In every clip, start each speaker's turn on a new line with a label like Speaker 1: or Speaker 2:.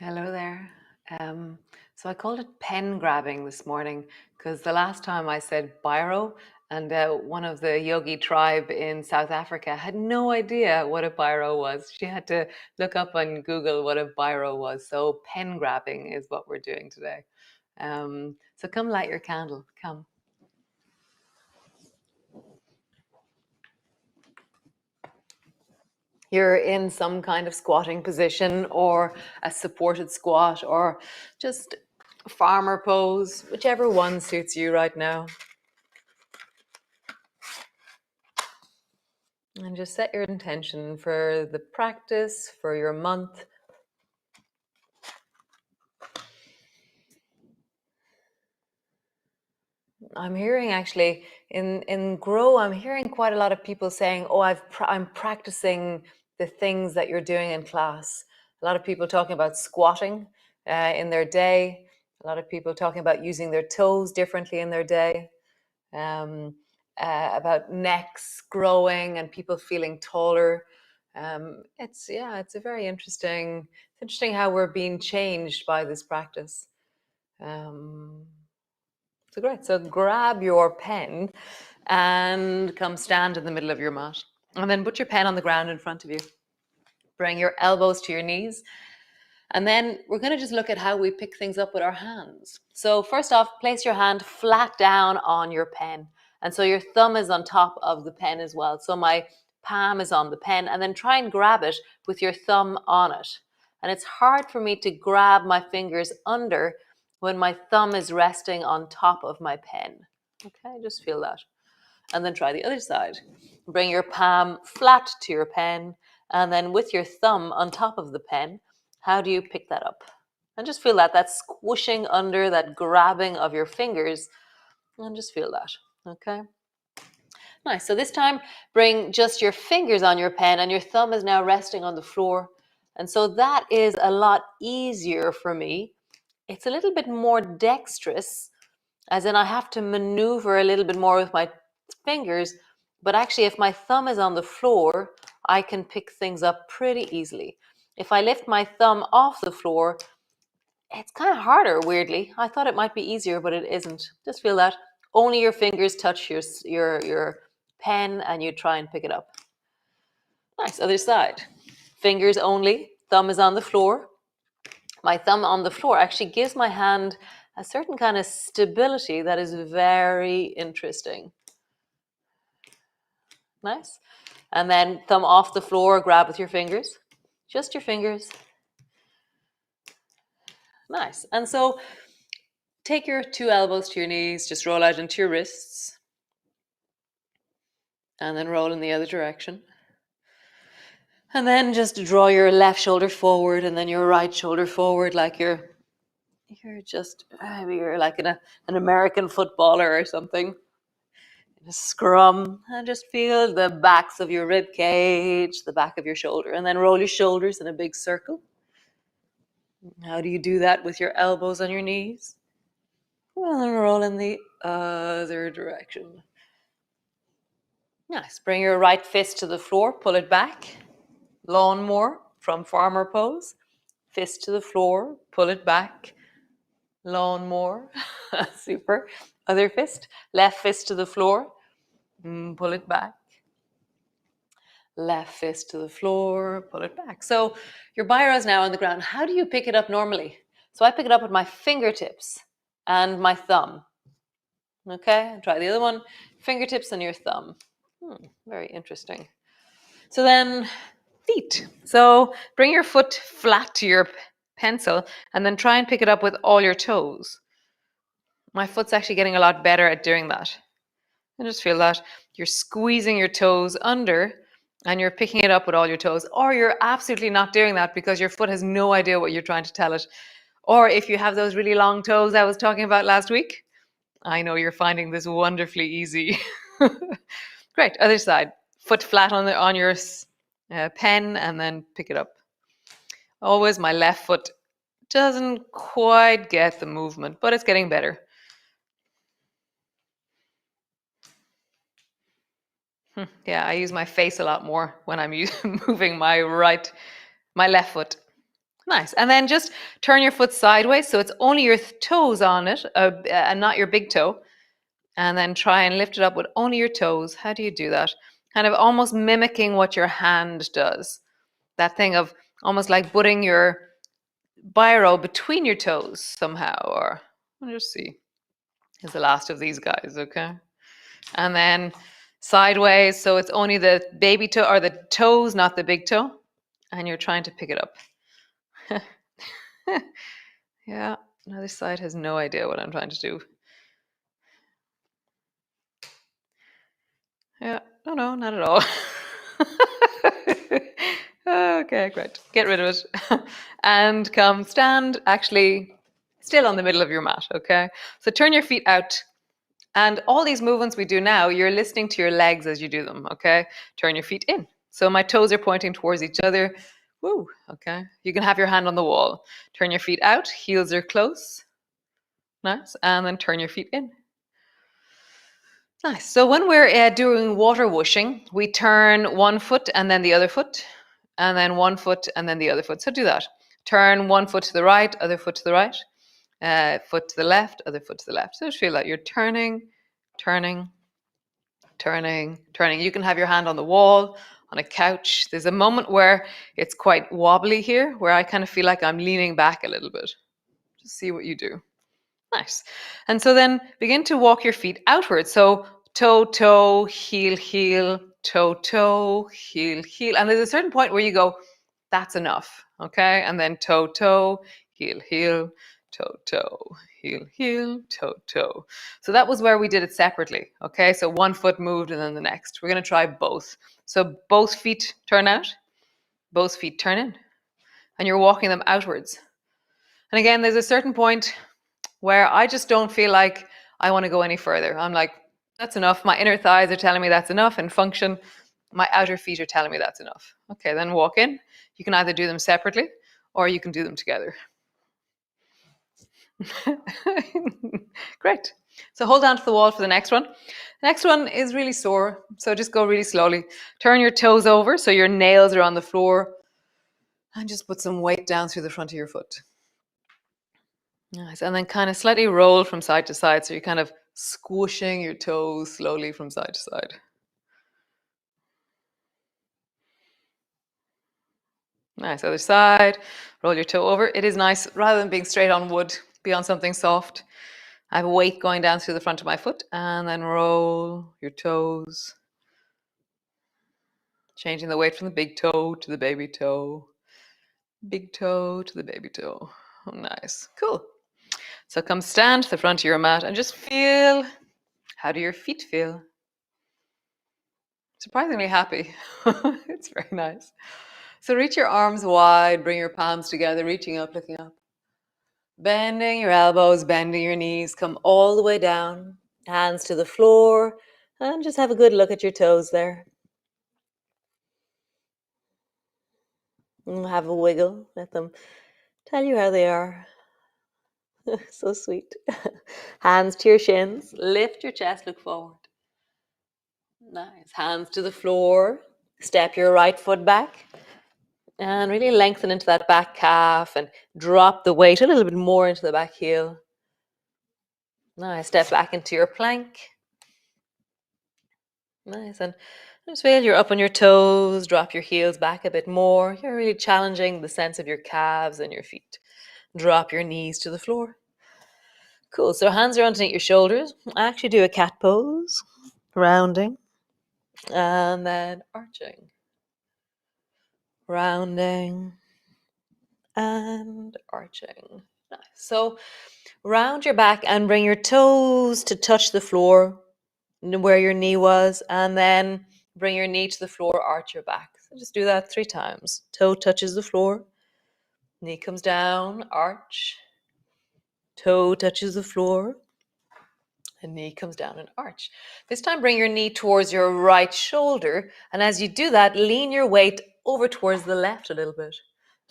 Speaker 1: Hello there. So I called it pen grabbing this morning because the last time I said biro, and one of the yogi tribe in South Africa had no idea what a biro was. She had to look up on Google what a biro was. So pen grabbing is what we're doing today. So come light your candle. Come. You're in some kind of squatting position or a supported squat or just farmer pose, whichever one suits you right now. And just set your intention for the practice, for your month. I'm hearing actually in Grow, I'm hearing quite a lot of people saying, oh, I'm practicing the things that you're doing in class. A lot of people talking about squatting in their day. A lot of people talking about using their toes differently in their day. About necks growing and people feeling taller. It's a very interesting. It's interesting how we're being changed by this practice. So great. So grab your pen and come stand in the middle of your mat, and then put your pen on the ground in front of you. Bring your elbows to your knees. And then we're going to just look at how we pick things up with our hands. So first off, place your hand flat down on your pen. And so your thumb is on top of the pen as well. So my palm is on the pen, and then try and grab it with your thumb on it. And it's hard for me to grab my fingers under when my thumb is resting on top of my pen. Okay, just feel that. And then try the other side. Bring your palm flat to your pen, and then with your thumb on top of the pen, how do you pick that up? And just feel that squishing under, that grabbing of your fingers, and just feel that, okay? Nice. So this time, bring just your fingers on your pen, and your thumb is now resting on the floor. And so that is a lot easier for me. It's a little bit more dexterous, as in I have to maneuver a little bit more with my fingers, but actually if my thumb is on the floor, I can pick things up pretty easily. If I lift my thumb off the floor, it's kind of harder, weirdly. I thought it might be easier, but it isn't. Just feel that. Only your fingers touch your pen, and you try and pick it up. Nice. Other side. Fingers only. Thumb is on the floor. My thumb on the floor actually gives my hand a certain kind of stability that is very interesting. Nice. And then thumb off the floor, grab with your fingers. Just your fingers. Nice. And so take your two elbows to your knees, just roll out into your wrists. And then roll in the other direction. And then just draw your left shoulder forward and then your right shoulder forward like you're you're just, maybe you're like an American footballer or something. In a scrum, and just feel the backs of your rib cage, the back of your shoulder, and then roll your shoulders in a big circle. How do you do that with your elbows on your knees? Well, then roll in the other direction. Nice. Bring your right fist to the floor, pull it back. Lawnmower from farmer pose. Fist to the floor, pull it back. Lawnmower. Super. Other fist. Left fist to the floor. Pull it back. Left fist to the floor, pull it back. So your biro is now on the ground. How do you pick it up normally? So I pick it up with my fingertips and my thumb. Okay, try the other one. Fingertips and your thumb. Very interesting. So then feet. So bring your foot flat to your pencil and then try and pick it up with all your toes. My foot's actually getting a lot better at doing that. I just feel that you're squeezing your toes under and you're picking it up with all your toes, or you're absolutely not doing that because your foot has no idea what you're trying to tell it. Or if you have those really long toes I was talking about last week, I know you're finding this wonderfully easy. Great. Other side. Foot flat on your pen and then pick it up. Always my left foot doesn't quite get the movement, but it's getting better. Yeah, I use my face a lot more when I'm moving my left foot. Nice. And then just turn your foot sideways so it's only your toes on it and not your big toe. And then try and lift it up with only your toes. How do you do that? Kind of almost mimicking what your hand does. That thing of almost like putting your biro between your toes somehow. Or let me just see. Here's the last of these guys, okay? And then sideways, so it's only the baby toe or the toes, not the big toe. And you're trying to pick it up. Yeah, another side has no idea what I'm trying to do. Yeah, no, not at all. Okay, great. Get rid of it. And come stand actually still on the middle of your mat, okay? So turn your feet out. And all these movements we do now, you're listening to your legs as you do them, okay? Turn your feet in. So my toes are pointing towards each other. Woo, okay. You can have your hand on the wall. Turn your feet out, heels are close. Nice. And then turn your feet in. Nice. So when we're doing water washing, we turn one foot and then the other foot, and then one foot and then the other foot. So do that. Turn one foot to the right, other foot to the right, foot to the left, other foot to the left. So just feel that you're turning, turning, turning, turning. You can have your hand on the wall, on a couch. There's a moment where it's quite wobbly here, where I kind of feel like I'm leaning back a little bit. Just see what you do. Nice. And so then begin to walk your feet outwards. So toe, toe, heel, heel, toe, toe, heel, heel. And there's a certain point where you go, that's enough. Okay. And then toe, toe, heel, heel, toe, toe, heel, heel, toe, toe. So that was where we did it separately. Okay. So one foot moved and then the next. We're going to try both. So both feet turn out, both feet turn in, and you're walking them outwards. And again, there's a certain point where I just don't feel like I want to go any further. I'm like, that's enough. My inner thighs are telling me that's enough and function. My outer feet are telling me that's enough. Okay, then walk in. You can either do them separately or you can do them together. Great. So hold on to the wall for the next one. The next one is really sore, so just go really slowly. Turn your toes over so your nails are on the floor and just put some weight down through the front of your foot. Nice. And then kind of slightly roll from side to side. So you're kind of squishing your toes slowly from side to side. Nice. Other side. Roll your toe over. It is nice, rather than being straight on wood, be on something soft. I have weight going down through the front of my foot. And then roll your toes. Changing the weight from the big toe to the baby toe. Big toe to the baby toe. Oh, nice. Cool. So come stand to the front of your mat and just feel, how do your feet feel? Surprisingly happy. It's very nice. So reach your arms wide, bring your palms together, reaching up, looking up. Bending your elbows, bending your knees. Come all the way down. Hands to the floor. And just have a good look at your toes there. And have a wiggle. Let them tell you how they are. So sweet. Hands to your shins. Lift your chest, look forward. Nice. Hands to the floor. Step your right foot back. And really lengthen into that back calf and drop the weight a little bit more into the back heel. Nice. Step back into your plank. Nice. And just feel you're up on your toes. Drop your heels back a bit more. You're really challenging the sense of your calves and your feet. Drop your knees to the floor. Cool. So hands are underneath your shoulders. Actually do a cat pose. Rounding. And then arching. Rounding. And arching. Nice. So round your back and bring your toes to touch the floor where your knee was, and then bring your knee to the floor, arch your back. So just do that 3 times. Toe touches the floor, knee comes down, arch, toe touches the floor, and knee comes down and arch. This time bring your knee towards your right shoulder, and as you do that, lean your weight over towards the left a little bit.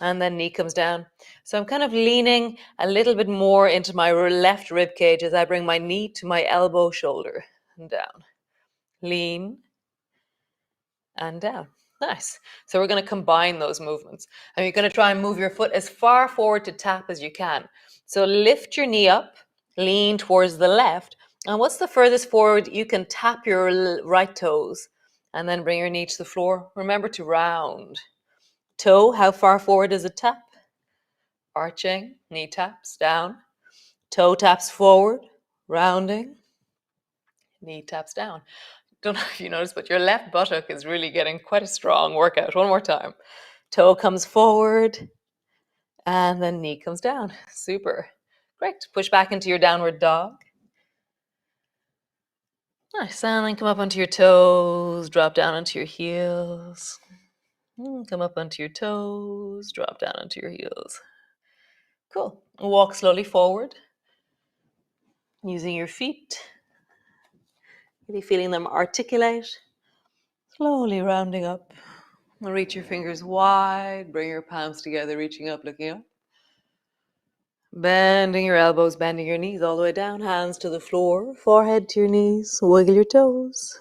Speaker 1: And then knee comes down. So I'm kind of leaning a little bit more into my left rib cage as I bring my knee to my elbow shoulder and down. Lean and down. Nice. So we're going to combine those movements. And you're going to try and move your foot as far forward to tap as you can. So lift your knee up, lean towards the left. And what's the furthest forward? You can tap your right toes and then bring your knee to the floor. Remember to round. Toe, how far forward is a tap? Arching, knee taps down. Toe taps forward, rounding. Knee taps down. Don't know if you noticed, but your left buttock is really getting quite a strong workout. One more time. Toe comes forward and then knee comes down. Super. Great. Push back into your downward dog. Nice. And then come up onto your toes, drop down onto your heels. Come up onto your toes, drop down onto your heels. Cool. Walk slowly forward using your feet. Really feeling them articulate. Slowly rounding up. Reach your fingers wide. Bring your palms together, reaching up, looking up. Bending your elbows, bending your knees all the way down. Hands to the floor, forehead to your knees. Wiggle your toes.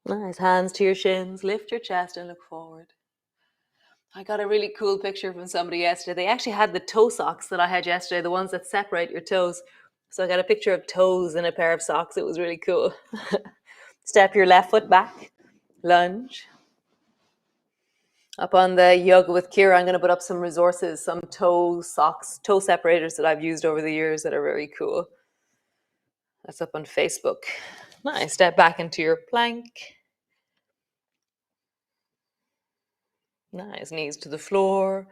Speaker 1: Nice. Hands to your shins. Lift your chest and look forward. I got a really cool picture from somebody yesterday. They actually had the toe socks that I had yesterday, the ones that separate your toes. So I got a picture of toes in a pair of socks. It was really cool. Step your left foot back. Lunge. Up on the Yoga with Ciara, I'm going to put up some resources, some toe socks, toe separators that I've used over the years that are very cool. That's up on Facebook. Nice. Step back into your plank. Nice. Knees to the floor,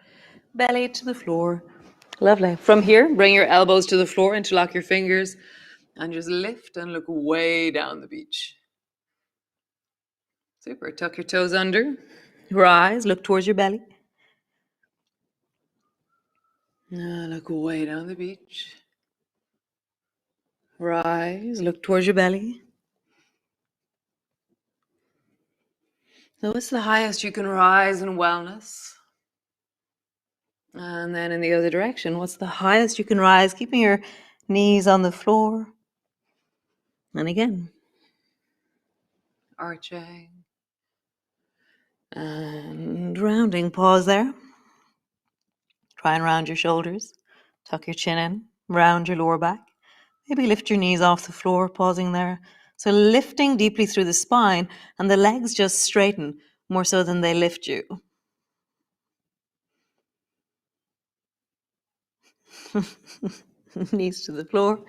Speaker 1: belly to the floor. Lovely. From here, bring your elbows to the floor, interlock your fingers, and just lift and look way down the beach. Super. Tuck your toes under. Rise. Look towards your belly. Look way down the beach. Rise. Look towards your belly. So what's the highest you can rise in wellness? And then in the other direction, what's the highest you can rise, keeping your knees on the floor? And again, arching and rounding. Pause there. Try and round your shoulders. Tuck your chin in. Round your lower back. Maybe lift your knees off the floor, pausing there. So lifting deeply through the spine, and the legs just straighten more so than they lift you. Knees to the floor.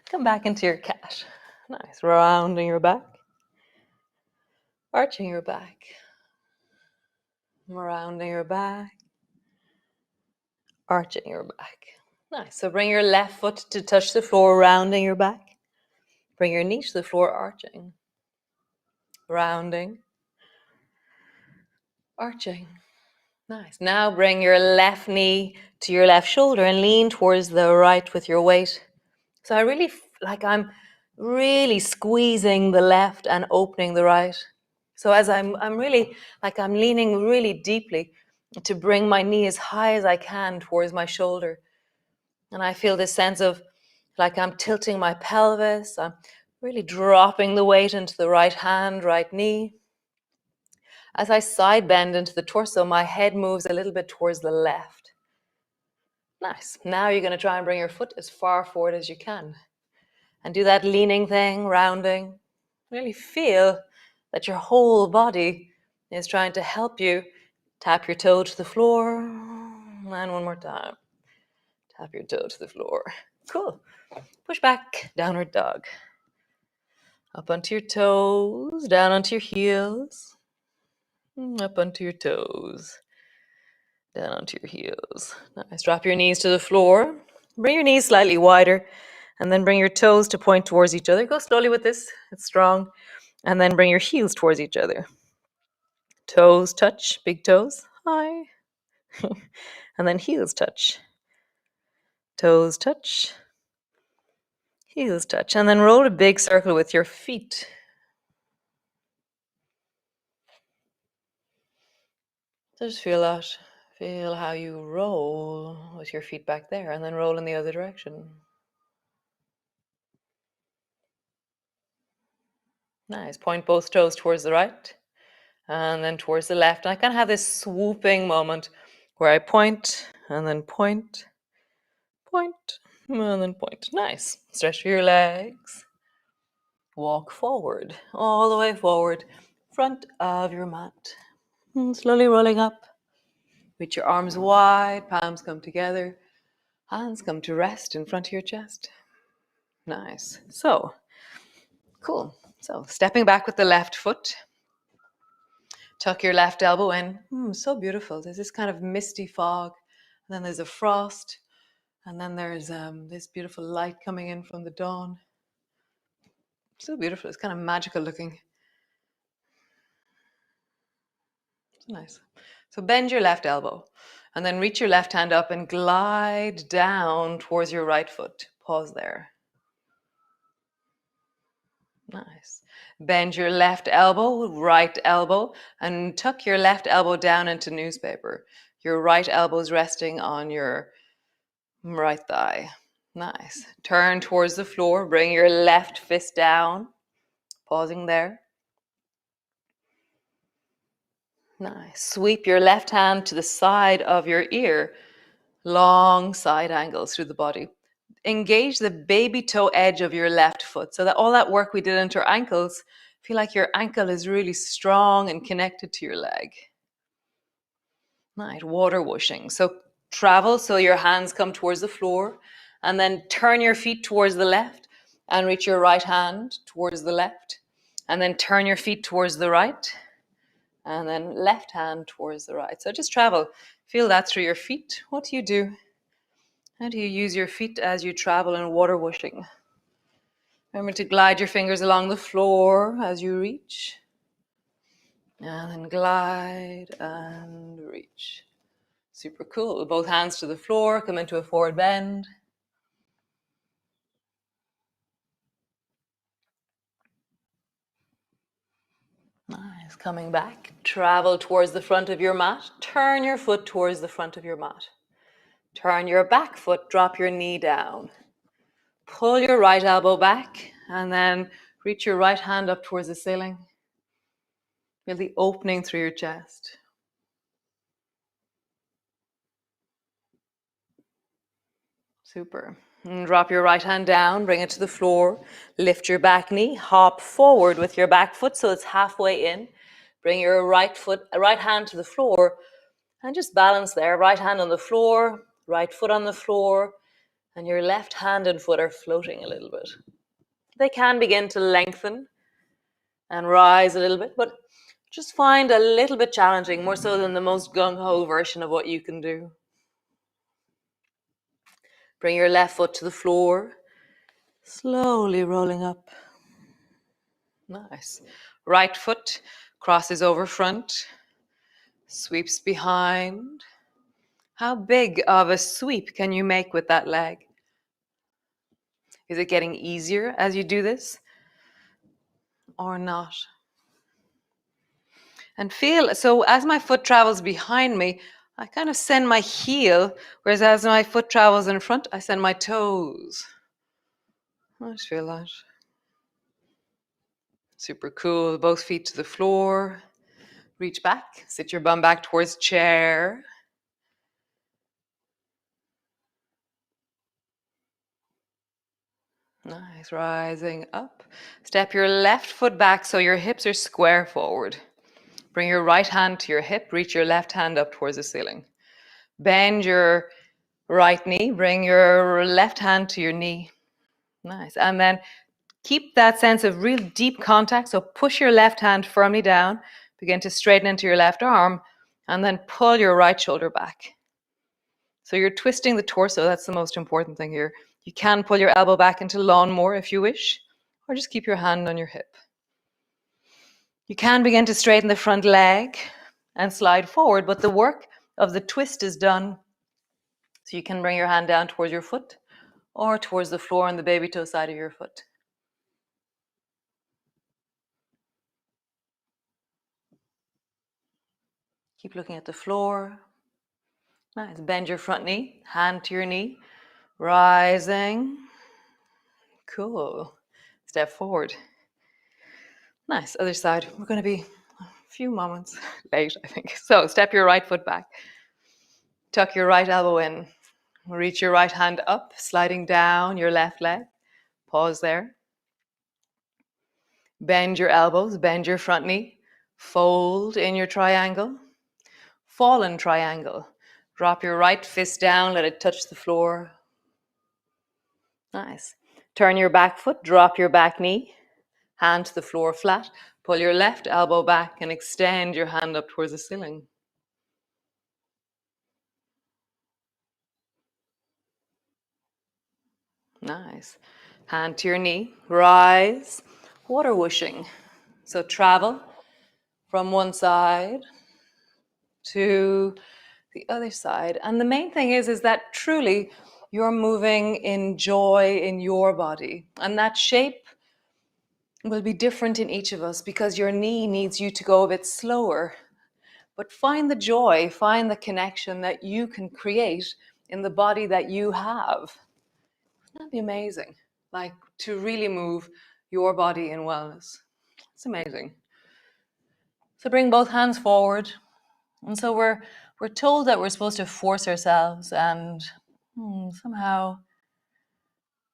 Speaker 1: Come back into your cat. Nice. Rounding your back. Arching your back. Rounding your back. Arching your back. Nice. So bring your left foot to touch the floor, rounding your back. Bring your knee to the floor, arching. Rounding. Arching. Nice. Now bring your left knee to your left shoulder and lean towards the right with your weight. So I really I'm really squeezing the left and opening the right. So as I'm really I'm leaning really deeply to bring my knee as high as I can towards my shoulder. And I feel this sense of I'm tilting my pelvis. I'm really dropping the weight into the right hand, right knee. As I side bend into the torso, my head moves a little bit towards the left. Nice. Now you're going to try and bring your foot as far forward as you can. And do that leaning thing, rounding. Really feel that your whole body is trying to help you. Tap your toe to the floor. And one more time. Tap your toe to the floor. Cool. Push back, downward dog. Up onto your toes, down onto your heels. Up onto your toes, down onto your heels. Nice. Drop your knees to the floor. Bring your knees slightly wider. And then bring your toes to point towards each other. Go slowly with this. It's strong. And then bring your heels towards each other. Toes touch, big toes, high. And then heels touch. Toes touch, heels touch. And then roll a big circle with your feet. So just feel that. Feel how you roll with your feet back there and then roll in the other direction. Nice. Point both toes towards the right and then towards the left. And I kind of have this swooping moment where I point and then point, point, and then point. Nice. Stretch your legs. Walk forward, all the way forward, front of your mat. And slowly rolling up. Reach your arms wide, palms come together, hands come to rest in front of your chest. Nice. So, cool. So, stepping back with the left foot. Tuck your left elbow in. So beautiful. There's this kind of misty fog. And then there's a frost. And then there's this beautiful light coming in from the dawn. So beautiful. It's kind of magical looking. Nice. So bend your left elbow and then reach your left hand up and glide down towards your right foot. Pause there. Nice. Bend your left elbow, right elbow, and tuck your left elbow down into newspaper. Your right elbow is resting on your right thigh. Nice. Turn towards the floor. Bring your left fist down. Pausing there. Nice. Sweep your left hand to the side of your ear. Long side angles through the body. Engage the baby toe edge of your left foot so that all that work we did into our ankles, feel like your ankle is really strong and connected to your leg. Nice. Water whooshing. So travel so your hands come towards the floor and then turn your feet towards the left and reach your right hand towards the left and then turn your feet towards the right and then left hand towards the right. So just travel. Feel that through your feet. What do you do? How do you use your feet as you travel in water whooshing? Remember to glide your fingers along the floor as you reach. And then glide and reach. Super cool. Both hands to the floor, come into a forward bend. Nice. Coming back. Travel towards the front of your mat. Turn your foot towards the front of your mat. Turn your back foot, drop your knee down. Pull your right elbow back and then reach your right hand up towards the ceiling. Feel the opening through your chest. Super. And drop your right hand down, bring it to the floor. Lift your back knee, hop forward with your back foot so it's halfway in. Bring your right hand to the floor and just balance there. Right hand on the floor, right foot on the floor, and your left hand and foot are floating a little bit. They can begin to lengthen and rise a little bit, but just find a little bit challenging, more so than the most gung-ho version of what you can do. Bring your left foot to the floor, slowly rolling up. Nice. Right foot crosses over front. Sweeps behind. How big of a sweep can you make with that leg? Is it getting easier as you do this or not? And feel, so as my foot travels behind me, I kind of send my heel, whereas as my foot travels in front, I send my toes. I just feel that. Super cool. Both feet to the floor. Reach back. Sit your bum back towards chair. Nice. Rising up. Step your left foot back so your hips are square forward. Bring your right hand to your hip. Reach your left hand up towards the ceiling. Bend your right knee. Bring your left hand to your knee. Nice. And then keep that sense of real deep contact. So push your left hand firmly down. Begin to straighten into your left arm. And then pull your right shoulder back. So you're twisting the torso. That's the most important thing here. You can pull your elbow back into lawnmower if you wish, or just keep your hand on your hip. You can begin to straighten the front leg and slide forward, but the work of the twist is done. So you can bring your hand down towards your foot or towards the floor on the baby toe side of your foot. Keep looking at the floor. Nice. Bend your front knee, hand to your knee, rising. Cool. Step forward. Nice. Other side. We're going to be a few moments late, I think. So step your right foot back. Tuck your right elbow in. Reach your right hand up, sliding down your left leg. Pause there. Bend your elbows, bend your front knee. Fold in your triangle. Fallen triangle. Drop your right fist down, let it touch the floor. Nice. Turn your back foot, drop your back knee. Hand to the floor flat. Pull your left elbow back and extend your hand up towards the ceiling. Nice. Hand to your knee. Rise. Water whooshing. So travel from one side to the other side. And the main thing is that truly you're moving in joy in your body. And that shape will be different in each of us because your knee needs you to go a bit slower. But find the joy, find the connection that you can create in the body that you have. That'd be amazing. Like to really move your body in wellness. It's amazing. So bring both hands forward. And so we're told that we're supposed to force ourselves and somehow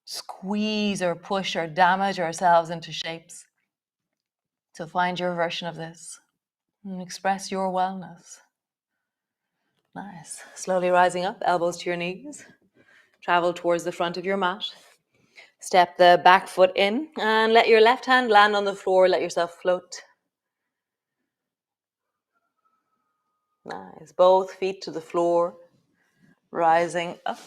Speaker 1: squeeze or push or damage ourselves into shapes. So find your version of this and express your wellness. Nice. Slowly rising up, elbows to your knees. Travel towards the front of your mat. Step the back foot in and let your left hand land on the floor. Let yourself float. Nice. Both feet to the floor. Rising up.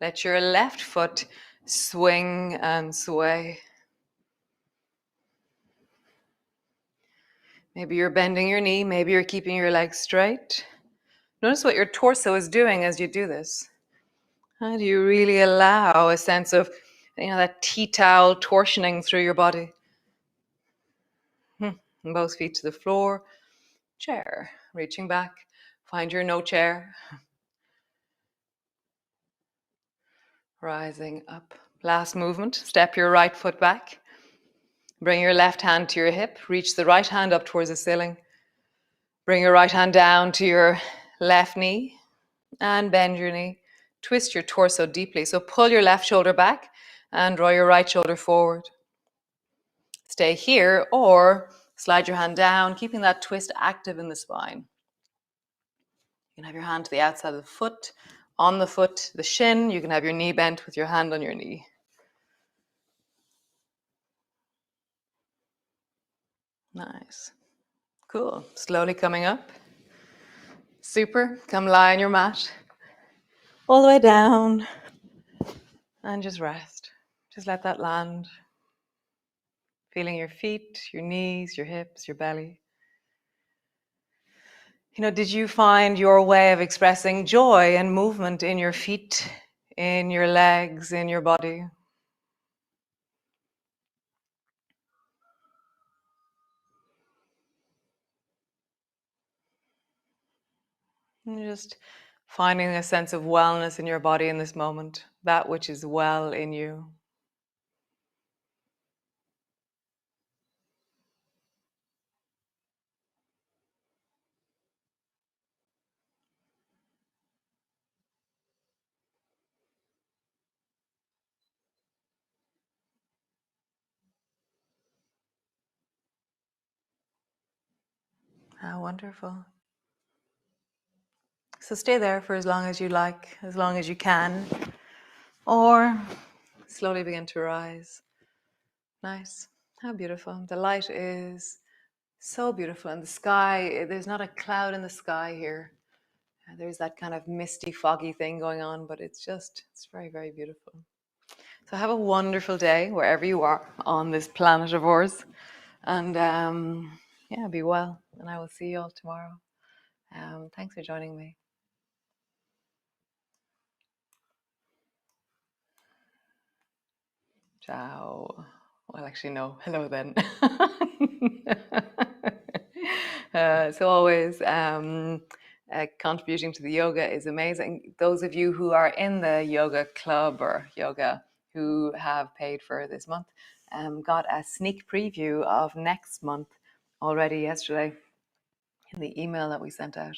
Speaker 1: Let your left foot swing and sway. Maybe you're bending your knee. Maybe you're keeping your legs straight. Notice what your torso is doing as you do this. How do you really allow a sense of, that tea towel torsioning through your body? Both feet to the floor. Chair. Reaching back. Find your no chair. Rising up. Last movement. Step your right foot back. Bring your left hand to your hip. Reach the right hand up towards the ceiling. Bring your right hand down to your left knee and bend your knee. Twist your torso deeply. So pull your left shoulder back and draw your right shoulder forward. Stay here or slide your hand down, keeping that twist active in the spine. You can have your hand to the outside of the foot, on the foot, the shin. You can have your knee bent with your hand on your knee. Nice. Cool. Slowly coming up. Super. Come lie on your mat. All the way down. And just rest. Just let that land. Feeling your feet, your knees, your hips, your belly. Did you find your way of expressing joy and movement in your feet, in your legs, in your body? And just finding a sense of wellness in your body in this moment, that which is well in you. How wonderful. So stay there for as long as you like, as long as you can, or slowly begin to rise. Nice. How beautiful. The light is so beautiful. And the sky, there's not a cloud in the sky here. There's that kind of misty, foggy thing going on, but it's very, very beautiful. So have a wonderful day wherever you are on this planet of ours. And yeah, be well. And I will see you all tomorrow. Thanks for joining me. Ciao. Well, actually, no. Hello then. So always contributing to the yoga is amazing. Those of you who are in the yoga club or yoga who have paid for this month got a sneak preview of next month already yesterday in the email that we sent out.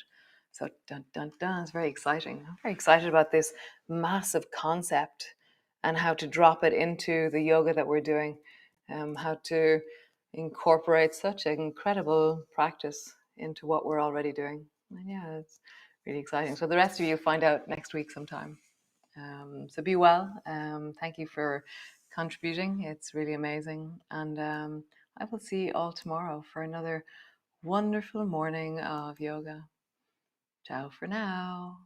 Speaker 1: So dun dun dun, it's very exciting. I'm very excited about this massive concept and how to drop it into the yoga that we're doing, how to incorporate such an incredible practice into what we're already doing. And yeah, it's really exciting. So the rest of you find out next week sometime. So be well. Thank you for contributing. It's really amazing. And I will see you all tomorrow for another wonderful morning of yoga. Ciao for now.